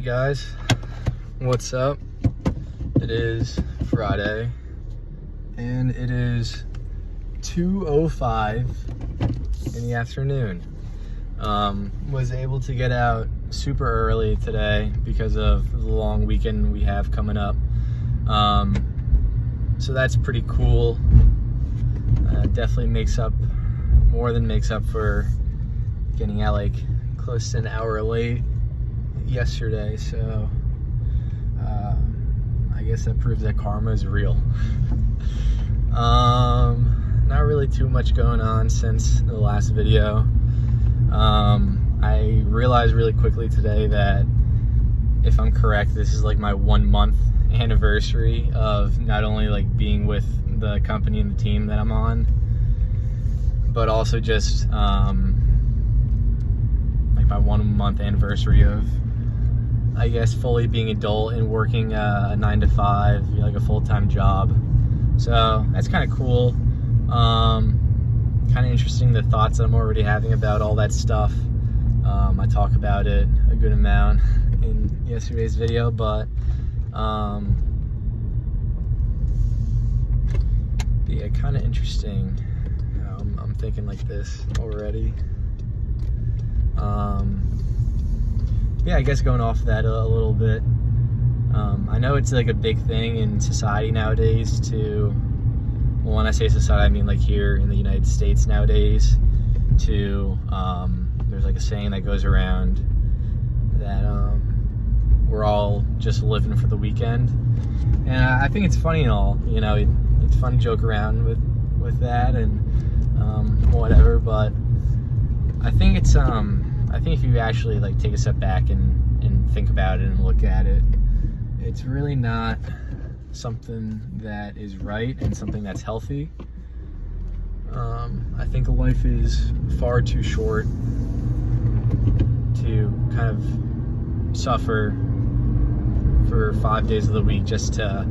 Guys, what's up? It is Friday and it is 2:05 in the afternoon. Was able to get out super early today because of the long weekend we have coming up. So that's pretty cool. Definitely more than makes up for getting out like close to an hour late yesterday. So I guess that proves that karma is real. Not really too much going on since the last video. I realized really quickly today that if I'm correct, this is like my 1 month anniversary of not only like being with the company and the team that I'm on, but also just like my 1 month anniversary of, I guess, fully being adult and working a 9 to 5, like a full-time job. So that's kind of cool. Kind of interesting, the thoughts that I'm already having about all that stuff. I talk about it a good amount in yesterday's video, but yeah, kind of interesting. I'm thinking like this already. Yeah, I guess going off that a little bit. I know it's like a big thing in society nowadays to, well, when I say society, I mean like here in the United States nowadays, to, there's like a saying that goes around that we're all just living for the weekend. And I think it's funny and all, you know, it's fun to joke around with that and whatever, but I think it's, I think if you actually like take a step back and think about it and look at it, it's really not something that is right and something that's healthy. I think life is far too short to kind of suffer for 5 days of the week just to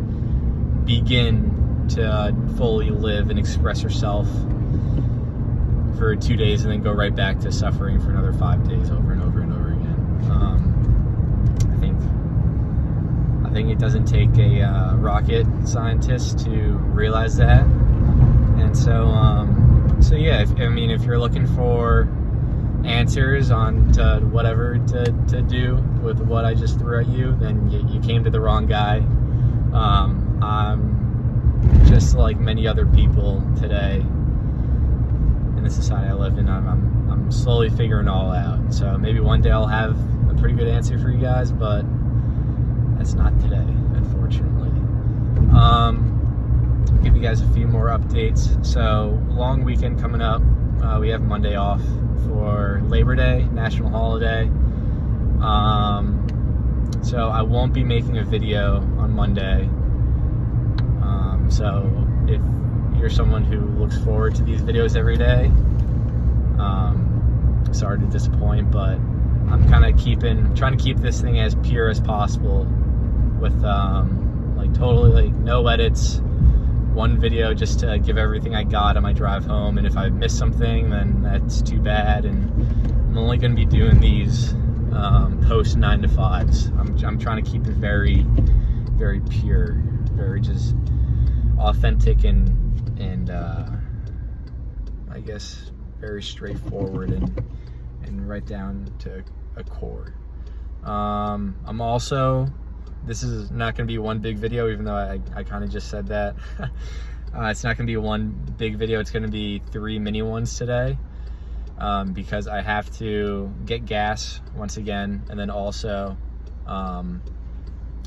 begin to fully live and express yourself for 2 days and then go right back to suffering for another 5 days over and over and over again. I think it doesn't take a rocket scientist to realize that. And so yeah, if you're looking for answers on to whatever to do with what I just threw at you, then you came to the wrong guy. I'm just like many other people today in the society I live in. I'm slowly figuring it all out. So maybe one day I'll have a pretty good answer for you guys, but that's not today, unfortunately. I'll give you guys a few more updates. So long weekend coming up. We have Monday off for Labor Day, national holiday. So I won't be making a video on Monday. So if you're someone who looks forward to these videos every day, sorry to disappoint, but I'm kind of trying to keep this thing as pure as possible with like totally like no edits, one video just to give everything I got on my drive home, and if I miss something then that's too bad, and I'm only going to be doing these post 9 to 5s. I'm trying to keep it very, very pure, very just authentic and I guess very straightforward and right down to a core. I'm also, this is not going to be one big video, even though I kind of just said that. It's not going to be one big video, it's going to be 3 mini ones today, because I have to get gas once again, and then also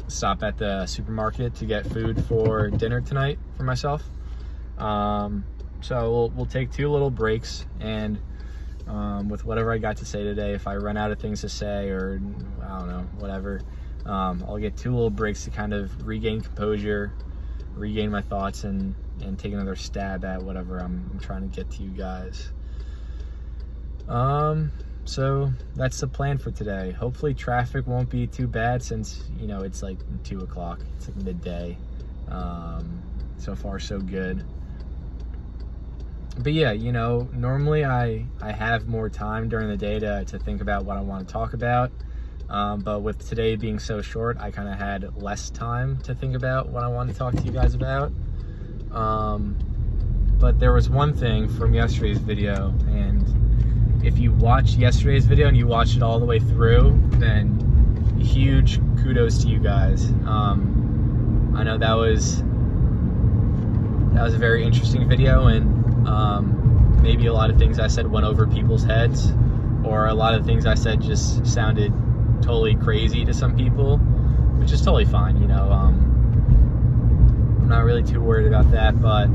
stop at the supermarket to get food for dinner tonight for myself. So we'll take 2 little breaks, and with whatever I got to say today, if I run out of things to say, or I don't know, whatever, I'll get 2 little breaks to kind of regain composure, regain my thoughts, and take another stab at whatever I'm trying to get to you guys. So that's the plan for today. Hopefully traffic won't be too bad, since, you know, it's like 2 o'clock, it's like midday. So far so good. But yeah, you know, normally I have more time during the day to think about what I want to talk about. But with today being so short, I kind of had less time to think about what I wanted to talk to you guys about. But there was one thing from yesterday's video, and if you watched yesterday's video and you watched it all the way through, then huge kudos to you guys. I know that was a very interesting video, and maybe a lot of things I said went over people's heads, or a lot of things I said just sounded totally crazy to some people, which is totally fine, you know. I'm not really too worried about that, but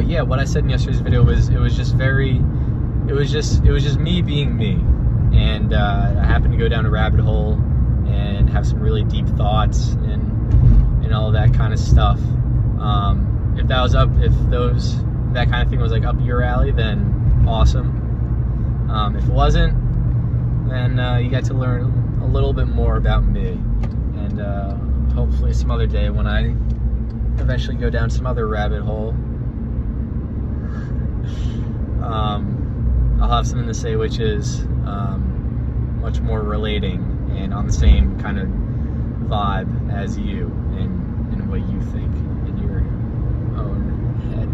yeah, what I said in yesterday's video was, it was just me being me, and I happened to go down a rabbit hole and have some really deep thoughts and all that kind of stuff. If that kind of thing was like up your alley, then awesome. If it wasn't, then you got to learn a little bit more about me, and hopefully some other day when I eventually go down some other rabbit hole, I'll have something to say which is much more relating and on the same kind of vibe as you, and what you think in your own head.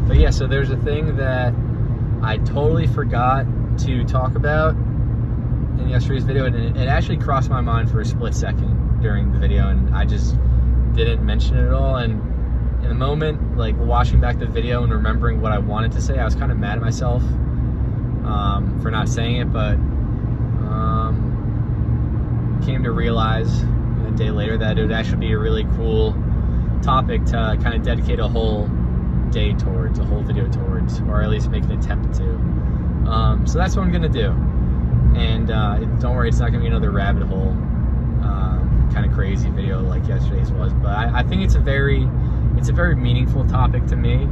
But yeah, so there's a thing that I totally forgot to talk about in yesterday's video, and it actually crossed my mind for a split second during the video, and I just didn't mention it at all. And in the moment, like watching back the video and remembering what I wanted to say, I was kind of mad at myself for not saying it, but came to realize a day later that it would actually be a really cool topic to kind of dedicate a whole day towards, a whole video towards, or at least make an attempt to. So that's what I'm gonna do, and don't worry, it's not gonna be another rabbit hole kind of crazy video like yesterday's was, but I think it's a very meaningful topic to me.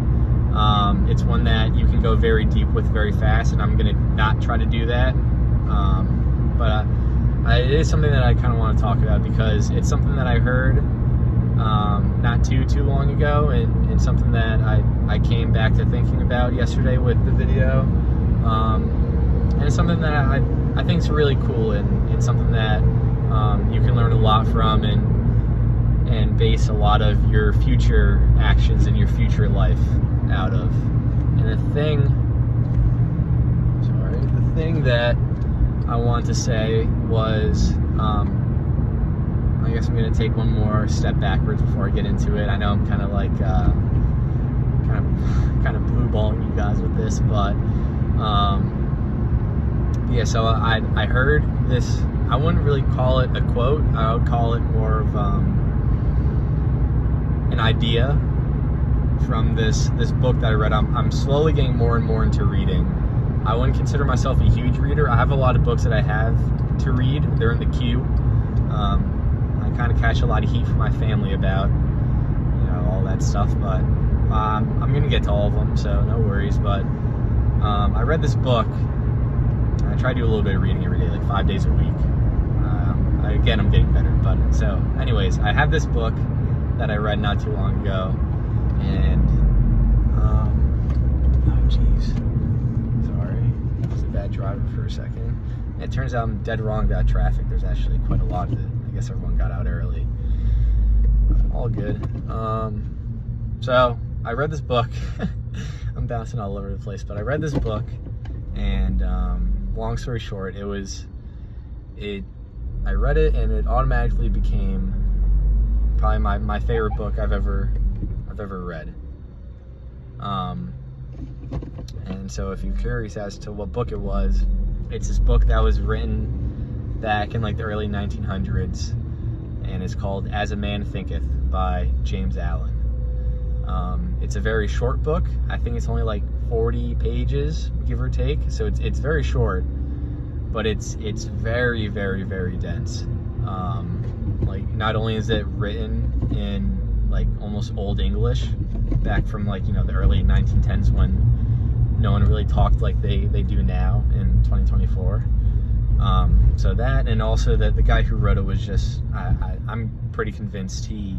It's one that you can go very deep with very fast, and I'm gonna not try to do that, but it is something that I kind of want to talk about, because it's something that I heard not too long ago, and something that I came back to thinking about yesterday with the video, and it's something that I think is really cool, and it's something that you can learn a lot from, and base a lot of your future actions and your future life out of. And the thing that I want to say was, I guess I'm going to take one more step backwards before I get into it. I know I'm kind of like, kind of blue balling you guys with this, but yeah, so I heard this. I wouldn't really call it a quote. I would call it more of an idea from this book that I read. I'm slowly getting more and more into reading. I wouldn't consider myself a huge reader. I have a lot of books that I have to read. They're in the queue. I kind of catch a lot of heat from my family about, you know, all that stuff, but I'm gonna get to all of them, so no worries. But I read this book. I try to do a little bit of reading every day, like 5 days a week. Again, I'm getting better, but so anyways, I have this book that I read not too long ago, and oh geez, sorry, I was a bad driver for a second. It turns out I'm dead wrong about traffic. There's actually quite a lot of it. I guess everyone got out early. All good. So I read this book. I'm bouncing all over the place, but I read this book, and long story short, I read it, and it automatically became probably my favorite book I've ever read. And so if you're curious as to what book it was, it's this book that was written back in like the early 1900s, and it's called As a Man Thinketh by James Allen. It's a very short book. I think it's only like 40 pages, give or take. So it's very short, but it's very, very, very dense. Like, not only is it written in like almost old English, back from like, you know, the early 1910s, when no one really talked like they do now in 2024. So that, and also that the guy who wrote it was just, I'm pretty convinced he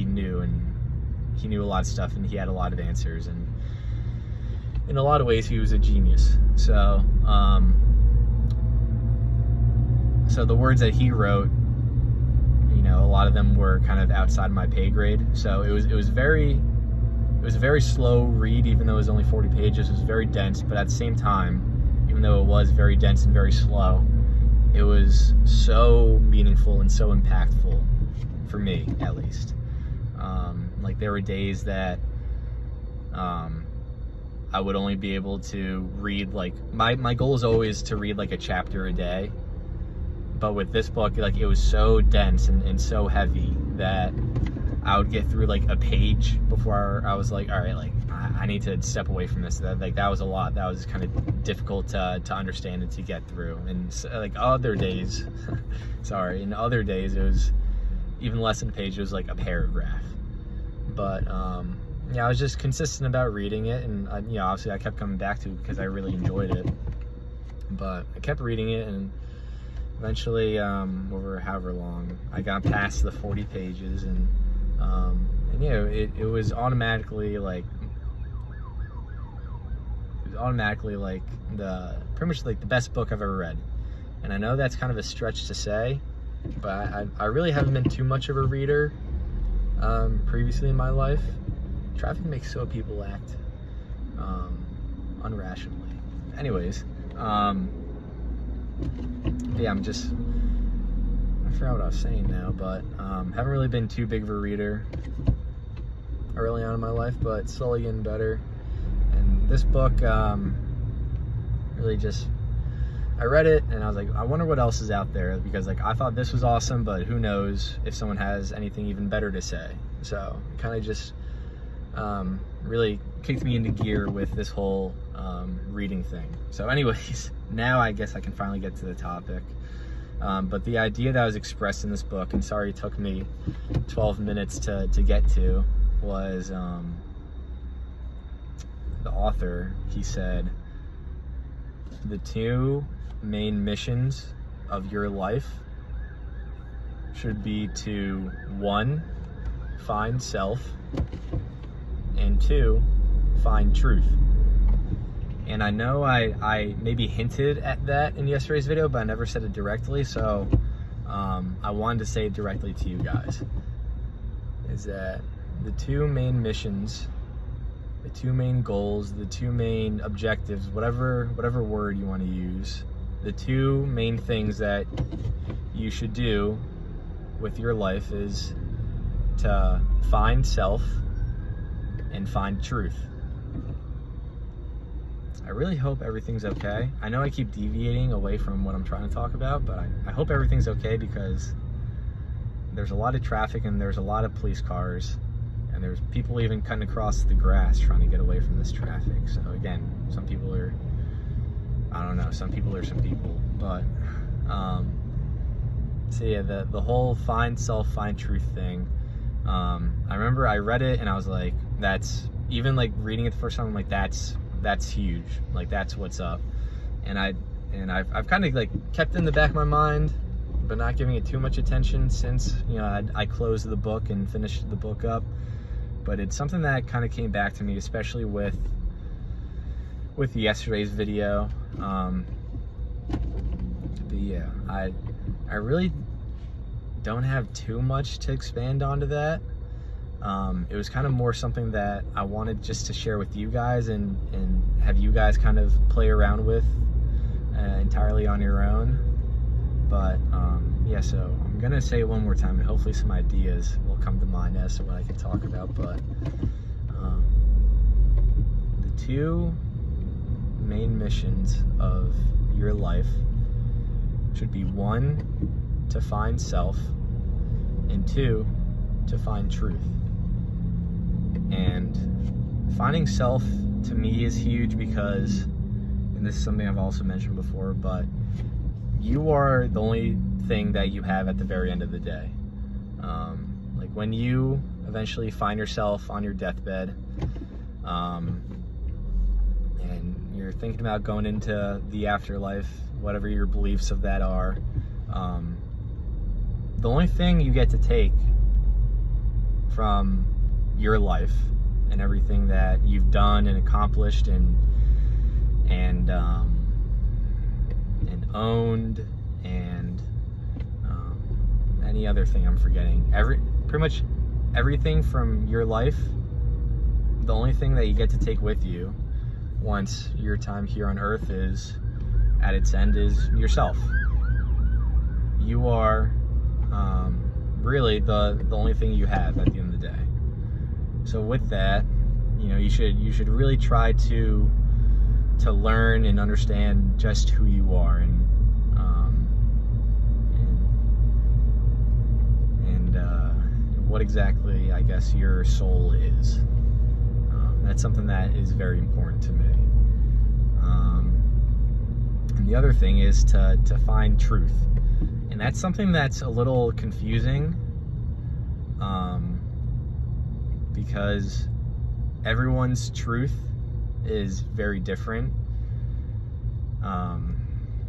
knew a lot of stuff, and he had a lot of answers, and in a lot of ways, he was a genius. So, so the words that he wrote, you know, a lot of them were kind of outside my pay grade. So it was a very slow read, even though it was only 40 pages. It was very dense, but at the same time, even though it was very dense and very slow, it was so meaningful and so impactful for me, at least. Like, there were days that I would only be able to read, like, my goal is always to read like a chapter a day. But with this book, like, it was so dense and so heavy that I would get through like a page before I was like, all right, like, I need to step away from this. That was a lot. That was kind of difficult to understand and to get through. And so, like, other days, in other days, it was even less than a page. It was like a paragraph. But yeah, I was just consistent about reading it, and you know, obviously I kept coming back to it because I really enjoyed it. But I kept reading it, and eventually, over however long, I got past the 40 pages, and you know, it was automatically like pretty much like the best book I've ever read. And I know that's kind of a stretch to say, but I really haven't been too much of a reader previously in my life. Traffic makes so people act unrationally. Anyways, yeah, I forgot what I was saying now, but haven't really been too big of a reader early on in my life, but slowly getting better. And this book really just, I read it and I was like, I wonder what else is out there, because like, I thought this was awesome, but who knows if someone has anything even better to say. So it kind of just really kicked me into gear with this whole reading thing. So anyways, now I guess I can finally get to the topic. But the idea that was expressed in this book, and sorry it took me 12 minutes to get to, was the author, he said, the two main missions of your life should be to, 1, find self, and 2, find truth. And I know I maybe hinted at that in yesterday's video, but I never said it directly, so I wanted to say it directly to you guys. Is that the two main missions, the two main goals, the two main objectives, whatever word you want to use, the two main things that you should do with your life is to find self and find truth. I really hope everything's okay. I know I keep deviating away from what I'm trying to talk about, but I hope everything's okay, because there's a lot of traffic and there's a lot of police cars, and there's people even cutting across the grass trying to get away from this traffic. So again, some people are, I don't know, some people are some people, but so yeah, the whole find self, find truth thing, I remember I read it and I was like, that's, even like reading it the first time, I'm like, that's huge, like that's what's up. And I've kind of like kept it in the back of my mind, but not giving it too much attention since, you know, I closed the book and finished the book up. But it's something that kind of came back to me, especially with yesterday's video. But yeah, I really don't have too much to expand onto that. It was kind of more something that I wanted just to share with you guys and have you guys kind of play around with entirely on your own. But yeah, so I'm gonna say it one more time, and hopefully some ideas will come to mind as to what I can talk about. But the two main missions of your life should be, 1, to find self, and 2, to find truth. And finding self to me is huge because, and this is something I've also mentioned before, but you are the only thing that you have at the very end of the day. Like when you eventually find yourself on your deathbed, and you're thinking about going into the afterlife, whatever your beliefs of that are, the only thing you get to take from your life and everything that you've done and accomplished and and owned, and any other thing I'm forgetting. Pretty much everything from your life, the only thing that you get to take with you once your time here on earth is at its end is yourself. You are really the only thing you have at the end of the day. So with that, you should really try to learn and understand just who you are and what exactly, I guess, your soul is. That's something that is very important to me. And the other thing is to find truth. And that's something that's a little confusing, because everyone's truth is very different.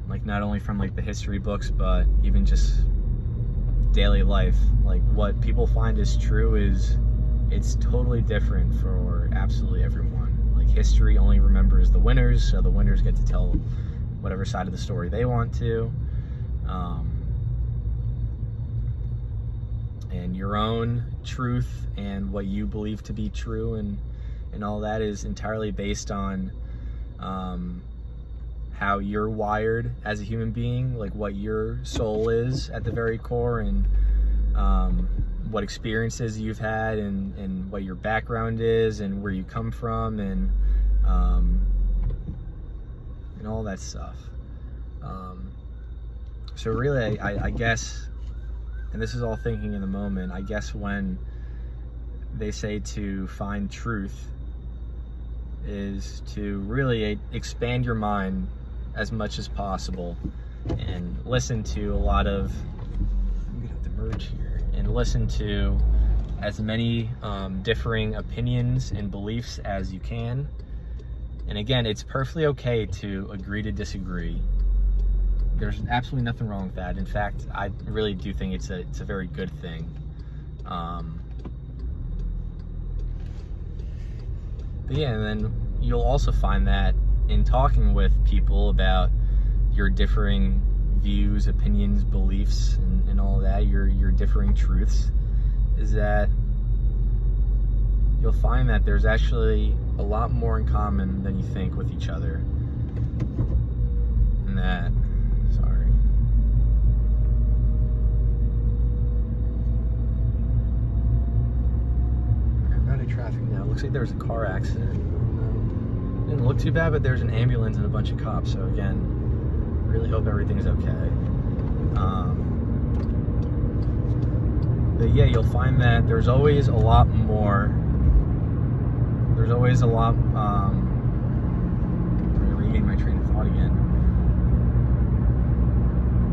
Like not only from like the history books, but even just daily life. Like what people find is true it's totally different for absolutely everyone. Like history only remembers the winners, so the winners get to tell whatever side of the story they want to. And your own truth and what you believe to be true and all that is entirely based on how you're wired as a human being, like what your soul is at the very core, and what experiences you've had, and what your background is, and where you come from, and all that stuff. So really, I guess, and this is all thinking in the moment, I guess when they say to find truth is to really expand your mind as much as possible and listen to a lot of, we have to merge here, and listen to as many differing opinions and beliefs as you can. And again, it's perfectly okay to agree to disagree. There's absolutely nothing wrong with that. In fact, I really do think it's a very good thing. But yeah, and then you'll also find that in talking with people about your differing views, opinions, beliefs, and all that, your differing truths, is that you'll find that there's actually a lot more in common than you think with each other. And that, sorry. I'm out of traffic now. Looks like there was a car accident. Didn't look too bad, but there's an ambulance and a bunch of cops. So again, really hope everything's okay. But yeah, you'll find that there's always a lot more. There's always a lot. I'm reading my train of thought again.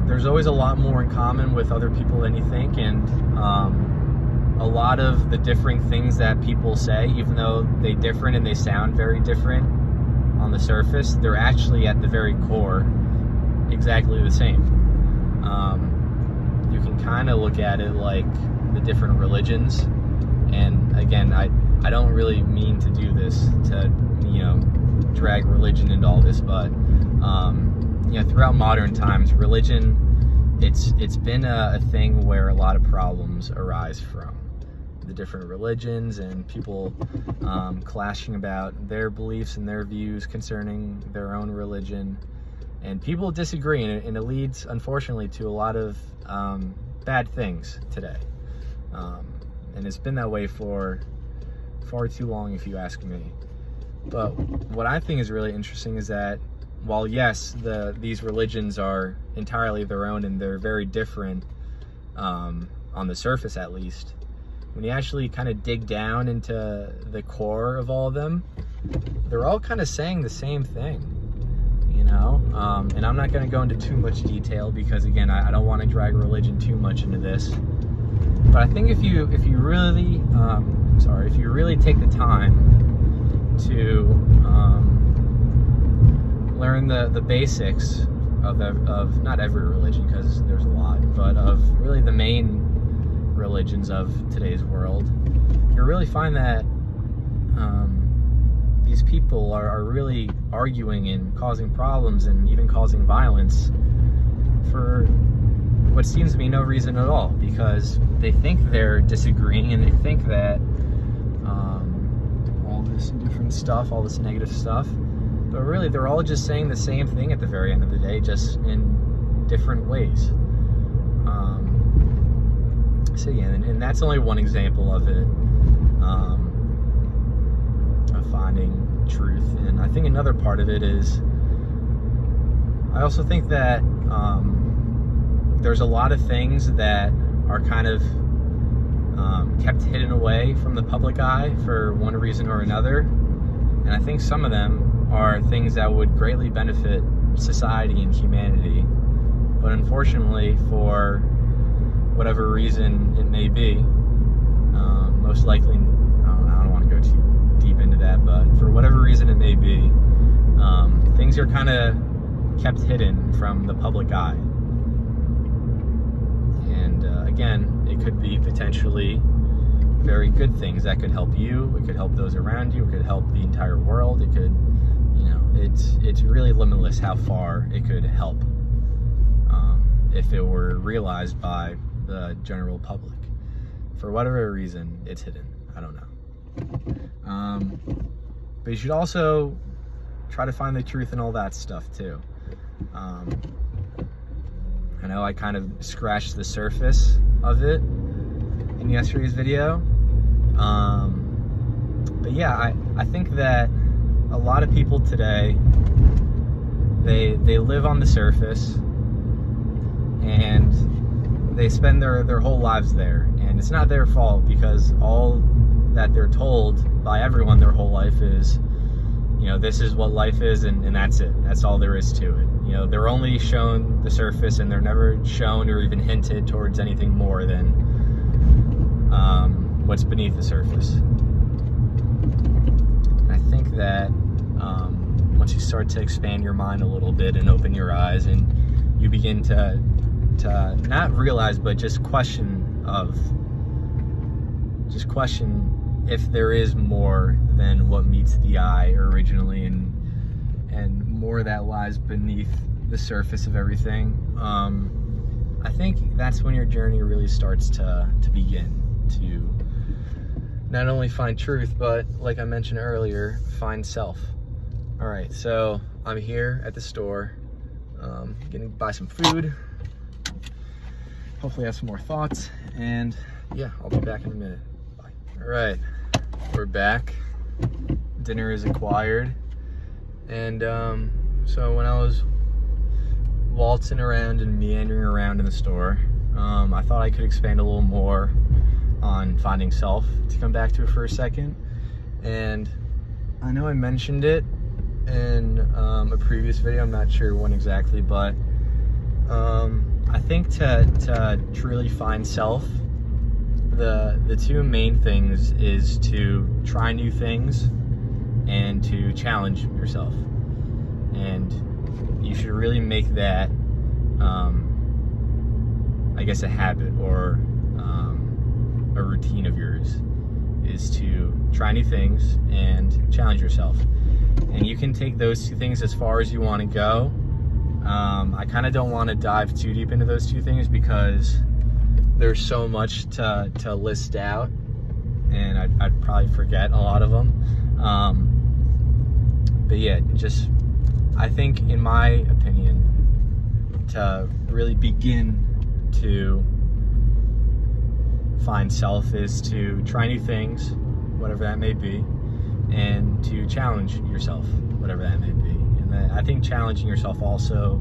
There's always a lot more in common with other people than you think, and a lot of the differing things that people say, even though they different and they sound very different on the surface, they're actually at the very core exactly the same. You can kind of look at it like the different religions, and again, I don't really mean to do this to drag religion into all this, but throughout modern times, religion, it's been a thing where a lot of problems arise from the different religions and people clashing about their beliefs and their views concerning their own religion, and people disagree, and it leads, unfortunately, to a lot of bad things today, and it's been that way for far too long, if you ask me. But what I think is really interesting is that while yes, these religions are entirely their own and they're very different, on the surface at least, when you actually kind of dig down into the core of all of them, they're all kind of saying the same thing, and I'm not going to go into too much detail because again, I don't want to drag religion too much into this, but I think if you really take the time to learn the basics of not every religion, because there's a lot, but of really the main religions of today's world, you'll really find that these people are really arguing and causing problems and even causing violence for what seems to be no reason at all, because they think they're disagreeing and they think that all this different stuff, all this negative stuff, but really they're all just saying the same thing at the very end of the day, just in different ways. So yeah, and that's only one example of it, of finding truth. And I think another part of it is, I also think that there's a lot of things that are kind of kept hidden away from the public eye for one reason or another. And I think some of them are things that would greatly benefit society and humanity. But unfortunately, for whatever reason it may be, most likely, I don't want to go too deep into that, but for whatever reason it may be, things are kind of kept hidden from the public eye. And again, it could be potentially very good things that could help you, it could help those around you, it could help the entire world, it could, it's really limitless how far it could help if it were realized by the general public. For whatever reason, it's hidden. I don't know. But you should also try to find the truth in all that stuff too. I know I kind of scratched the surface of it in yesterday's video. But yeah, I think that a lot of people today, they live on the surface and they spend their whole lives there, and it's not their fault, because all that they're told by everyone their whole life is, this is what life is, and that's it. That's all there is to it. They're only shown the surface, and they're never shown or even hinted towards anything more than what's beneath the surface. And I think that once you start to expand your mind a little bit and open your eyes, and you begin to not realize, but just question if there is more than what meets the eye originally, and more that lies beneath the surface of everything. I think that's when your journey really starts to begin to not only find truth, but like I mentioned earlier, find self. All right, so I'm here at the store, gonna buy some food. Hopefully I have some more thoughts, and yeah, I'll be back in a minute. Bye. All right, we're back. Dinner is acquired, and so when I was waltzing around and meandering around in the store, I thought I could expand a little more on finding self, to come back to it for a second. And I know I mentioned it in a previous video, I'm not sure when exactly, but I think to truly find self, the two main things is to try new things and to challenge yourself. And you should really make that, I guess, a habit or a routine of yours, is to try new things and challenge yourself. And you can take those two things as far as you want to go. I kind of don't want to dive too deep into those two things, because there's so much to list out, and I'd probably forget a lot of them. But yeah, just, I think, in my opinion, to really begin to find self is to try new things, whatever that may be, and to challenge yourself, whatever that may be. And I think challenging yourself also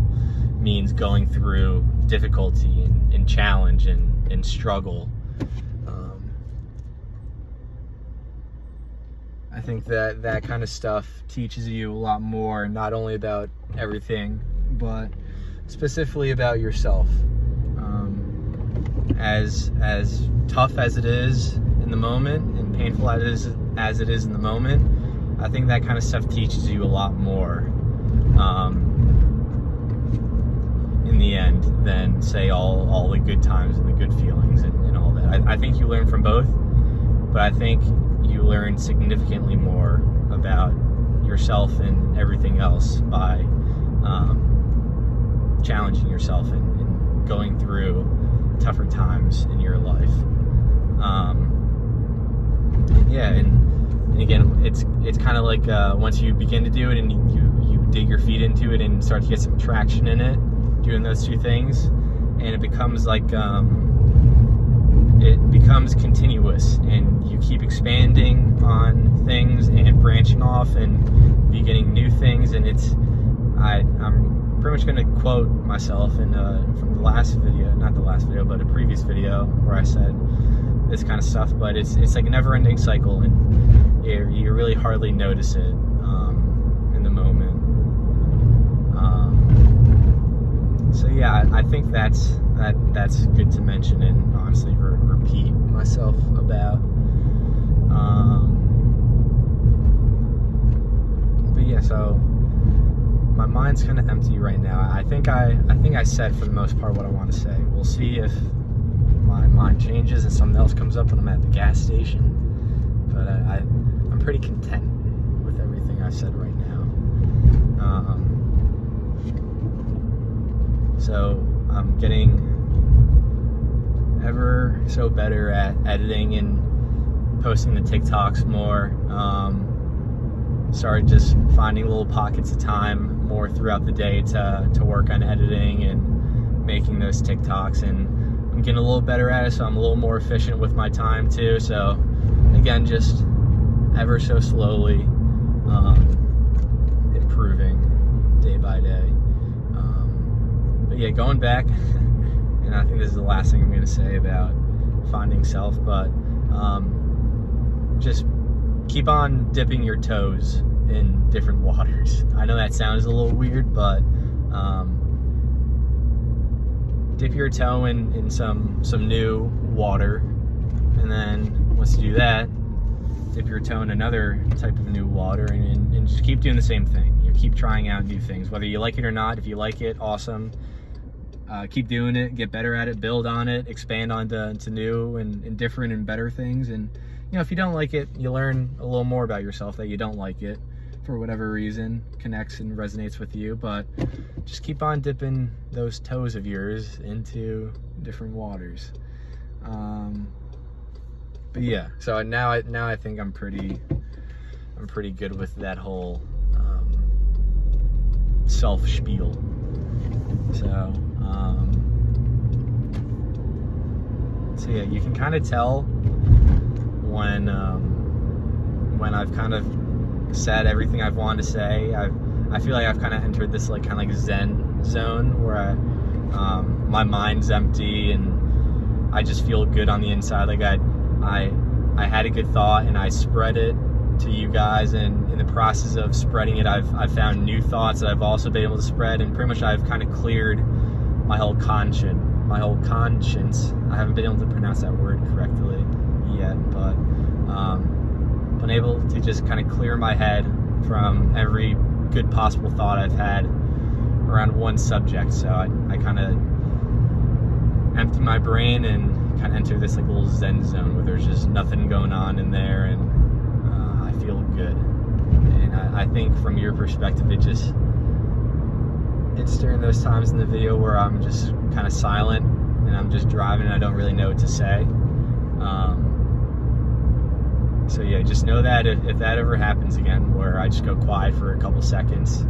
means going through difficulty and challenge and struggle. I think that kind of stuff teaches you a lot more, not only about everything, but specifically about yourself. As tough as it is in the moment, and painful as it is in the moment, I think that kind of stuff teaches you a lot more in the end than, say, all the good times and the good feelings and all that. I think you learn from both, but I think you learn significantly more about yourself and everything else by challenging yourself and going through tougher times in your life. And again, it's kind of like once you begin to do it and you dig your feet into it and start to get some traction in it, doing those two things, and it becomes like it becomes continuous, and you keep expanding on things and branching off and beginning new things. And I'm pretty much going to quote myself from the last video, not the last video, but a previous video where I said this kind of stuff, but it's like a never-ending cycle, and you really hardly notice it in the moment. So yeah, I think that's good to mention and honestly repeat myself about. But yeah, so my mind's kind of empty right now. I think I said for the most part what I want to say. We'll see if my mind changes and something else comes up when I'm at the gas station. But I'm pretty content with everything I've said right now. So I'm getting ever so better at editing and posting the TikToks more. Started just finding little pockets of time more throughout the day to work on editing and making those TikToks, and I'm getting a little better at it, so I'm a little more efficient with my time too. So again, just ever so slowly improving day by day. But yeah, going back, and I think this is the last thing I'm going to say about finding self, but just keep on dipping your toes in different waters. I know that sounds a little weird, but dip your toe in some new water, and then once you do that, dip your toe in another type of new water, and just keep doing the same thing. You keep trying out new things, whether you like it or not. If you like it, awesome. Keep doing it, get better at it, build on it, expand onto new and different and better things. And if you don't like it, you learn a little more about yourself that you don't like it for whatever reason, connects and resonates with you. But just keep on dipping those toes of yours into different waters. But yeah, so now I think I'm pretty good with that whole self spiel. So yeah, you can kind of tell when I've kind of said everything I've wanted to say. I feel like I've kind of entered this like Zen zone where my mind's empty and I just feel good on the inside. Like I had a good thought and I spread it to you guys, and in the process of spreading it, I've found new thoughts that I've also been able to spread, and pretty much I've kind of cleared my whole conscience. I haven't been able to pronounce that word correctly yet, but been able to just kind of clear my head from every good possible thought I've had around one subject. So I kind of empty my brain and kind of enter this like little Zen zone where there's just nothing going on in there, and I feel good. And I think from your perspective, it's during those times in the video where I'm just kind of silent and I'm just driving and I don't really know what to say. So yeah, just know that if that ever happens again, where I just go quiet for a couple seconds,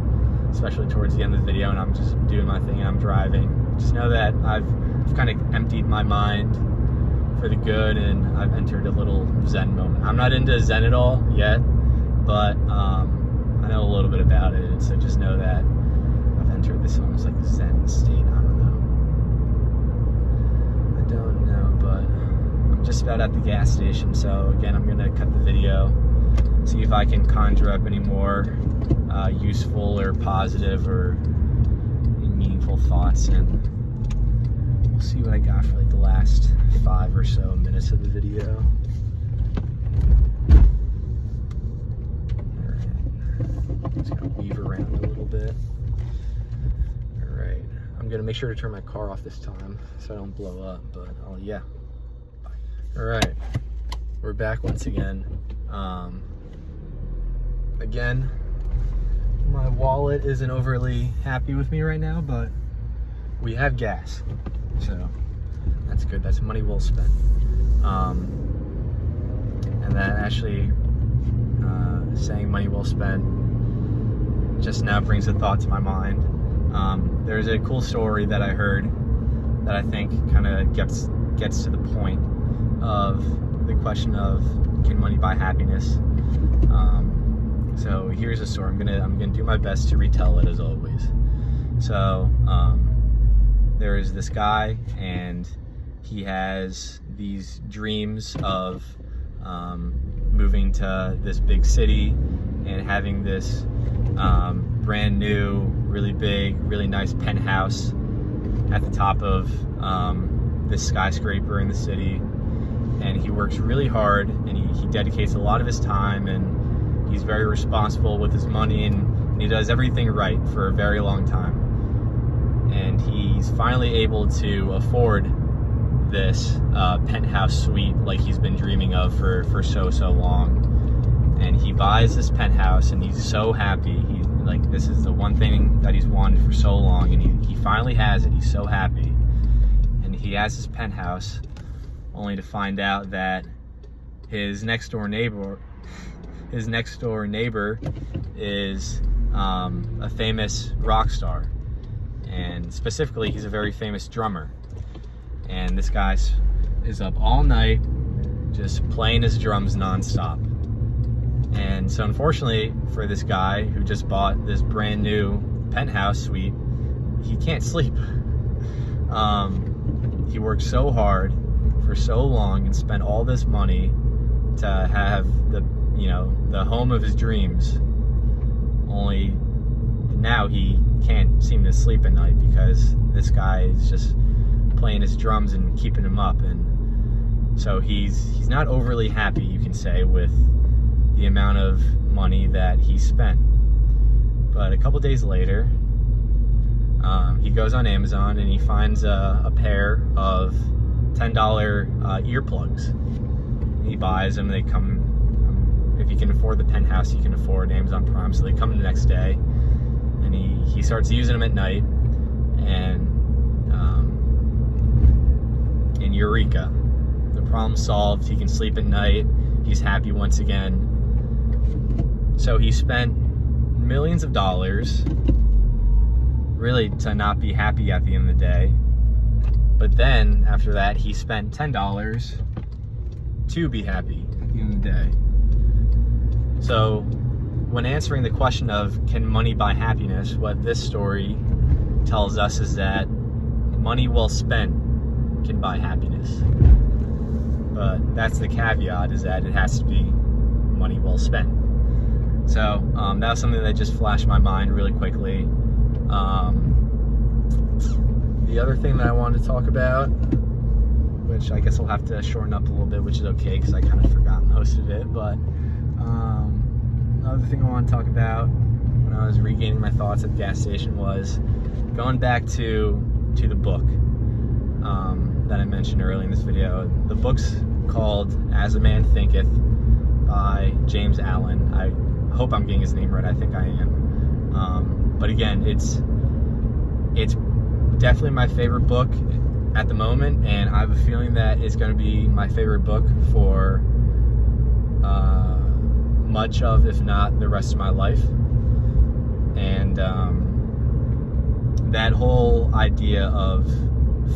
especially towards the end of the video, and I'm just doing my thing and I'm driving, just know that I've kind of emptied my mind for the good and I've entered a little Zen moment. I'm not into Zen at all yet, but I know a little bit about it, so just know that I've entered this almost like Zen state. I don't know, but I'm just about at the gas station, so again, I'm gonna cut the video, see if I can conjure up any more useful or positive or meaningful thoughts, and we'll see what I got for like the last 5 or so minutes of the video. Alright, just gotta weave around a little bit. Alright, I'm gonna make sure to turn my car off this time so I don't blow up, but yeah. Alright, we're back once again. Again, My wallet isn't overly happy with me right now, but we have gas, so that's good. That's money well spent. And then actually saying money well spent just now brings a thought to my mind. There's a cool story that I heard that I think kind of gets to the point of the question of, can money buy happiness? So here's a story. I'm gonna do my best to retell it as always. So there is this guy, and he has these dreams of moving to this big city and having this brand new, really big, really nice penthouse at the top of this skyscraper in the city. And he works really hard, and he dedicates a lot of his time, and he's very responsible with his money, and he does everything right for a very long time. And he's finally able to afford this penthouse suite like he's been dreaming of for so long. And he buys this penthouse, and he's so happy. He's like, this is the one thing that he's wanted for so long, and he finally has it. He's so happy. And he has this penthouse, only to find out that his next door neighbor is a famous rock star. And specifically, he's a very famous drummer. And this guy is up all night just playing his drums nonstop. And so unfortunately for this guy who just bought this brand new penthouse suite, he can't sleep. He worked so hard for so long and spent all this money to have the home of his dreams. Only now he can't seem to sleep at night because this guy is just playing his drums and keeping him up. And so he's not overly happy, you can say, with the amount of money that he spent. But a couple days later, he goes on Amazon and he finds a pair of $10 earplugs. He buys them. They come, if you can afford the penthouse, you can afford Amazon Prime, so they come the next day. And he starts using them at night, and eureka, the problem's solved. He can sleep at night. He's happy once again. So he spent millions of dollars really to not be happy at the end of the day. But then after that, he spent $10 to be happy at the end of the day. So when answering the question of, can money buy happiness, what this story tells us is that money well spent can buy happiness. But that's the caveat, is that it has to be money well spent. So that was something that just flashed my mind really quickly. The other thing that I wanted to talk about, which I guess I'll have to shorten up a little bit, which is okay because I kind of forgot most of it, but another thing I want to talk about when I was regaining my thoughts at the gas station was going back to the book that I mentioned earlier in this video. The book's called As a Man Thinketh by James Allen. I hope I'm getting his name right. I think I am. But again, it's definitely my favorite book at the moment, and I have a feeling that it's going to be my favorite book for much of, if not the rest of my life. And that whole idea of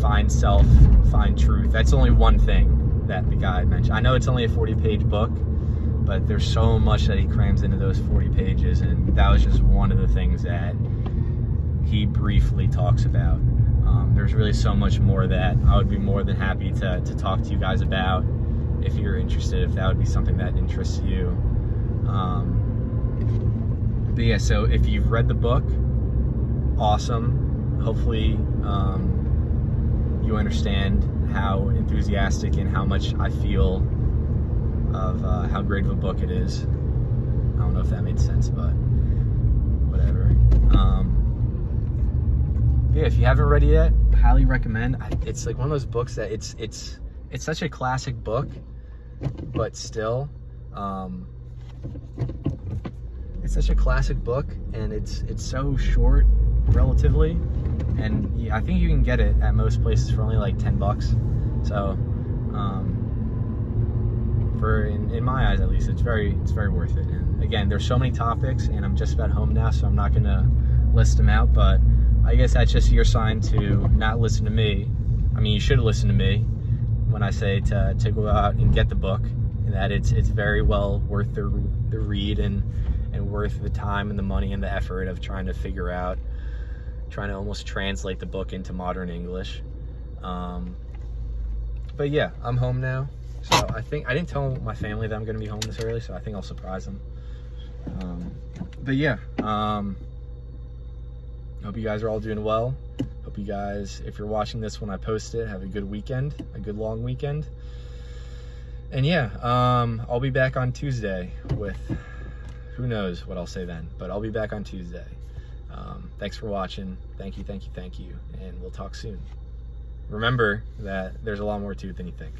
find self, find truth, that's only one thing that the guy mentioned. I know it's only a 40-page book, but there's so much that he crams into those 40 pages, and that was just one of the things that he briefly talks about. There's really so much more that I would be more than happy to talk to you guys about if you're interested, if that would be something that interests you. But yeah, so if you've read the book, awesome. Hopefully you understand how enthusiastic and how much I feel of how great of a book it is. I don't know if that made sense, but whatever. Yeah, if you haven't read it yet, highly recommend. It's like one of those books that it's such a classic book, but still it's such a classic book, and it's so short, relatively, and I think you can get it at most places for only like $10. So, in my eyes at least, it's very worth it. And again, there's so many topics, and I'm just about home now, so I'm not gonna list them out. But I guess that's just your sign to not listen to me. I mean, you should listen to me when I say to go out and get the book, and that it's very well worth the read and worth the time and the money and the effort of trying to almost translate the book into modern English. But yeah, I'm home now, so I think I didn't tell my family that I'm going to be home this early, so I think I'll surprise them. But yeah, hope you guys are all doing well. Hope you guys, if you're watching this when I post it, have a good weekend, a good long weekend. And yeah, I'll be back on Tuesday with, who knows what I'll say then, but I'll be back on Tuesday. Thanks for watching. Thank you, and we'll talk soon. Remember that there's a lot more to it than you think.